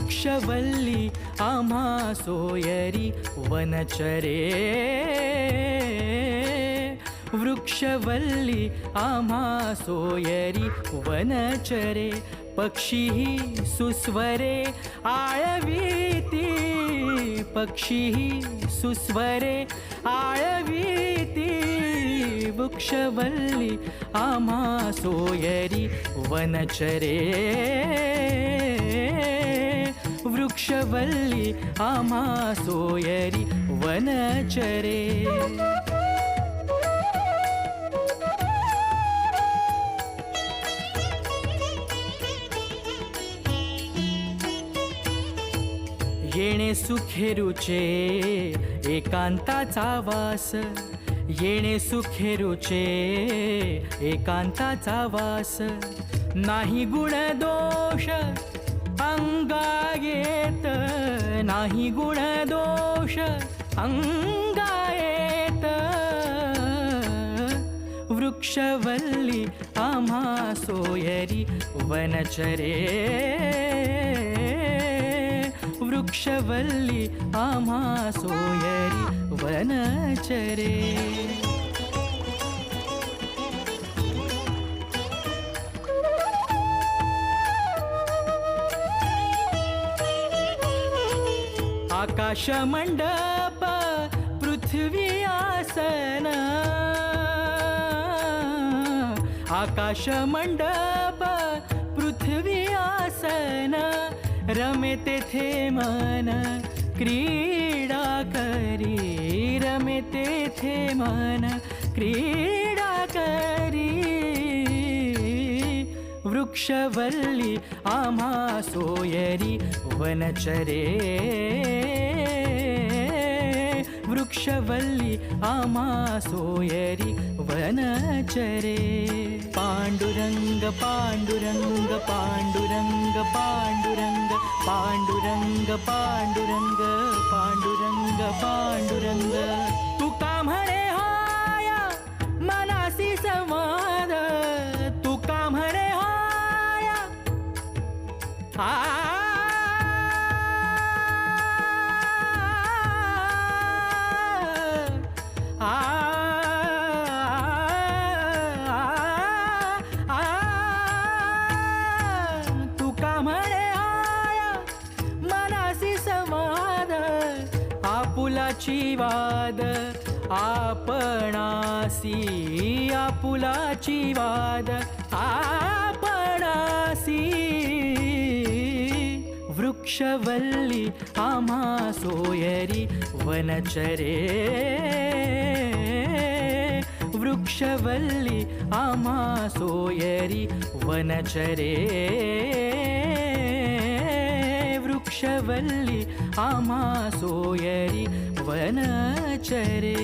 वृक्षवल्ली आम्हा सोयरी वनचरे वृक्षवल्ली आम्हा सोयरी वनचरे पक्षीही सुस्वरे आळवीती पक्षीही सुस्वरे आळवीती वृक्षवल्ली आम्हा सोयरी वनचरे वृक्षवल्ली आम्हा सोयरी वनचरे येणे सुखेरुचे एकांताचा वास येणे सुखेरुचे एकांताचा वास नाही गुण दोष अंगा येत नाही गुण दोष अंगा येत वृक्षवल्ली आम्हा सोयरी वनचरे वृक्षवल्ली आम्हा सोयरी वनचरे आकाश मंडप पृथ्वी आसन आकाश मंडप पृथ्वी आसन रमे तेथे मन क्रीडा करी रमे तेथे मन क्रीडा करी वृक्षवल्ली आम्हा सोयरी वनचरे वृक्षवल्ली आम्हा सोयरी वनचरे पांडुरंग पांडुरंग पांडुरंग पांडुरंग पांडुरंग पांडुरंग पांडुरंग पांडुरंग तुका म्हणे हाया मनासी संवाद तुका म्हणे हाया तुका म्हणे आया मनासी संवाद आपुलाची वाद आपणासी आपुलाची वाद आपणासी वृक्षवल्ली आम्हा सोयरी वनचरे वृक्षवल्ली आम्हा सोयरी वनचरे वृक्षवल्ली आम्हा सोयरी वनचरे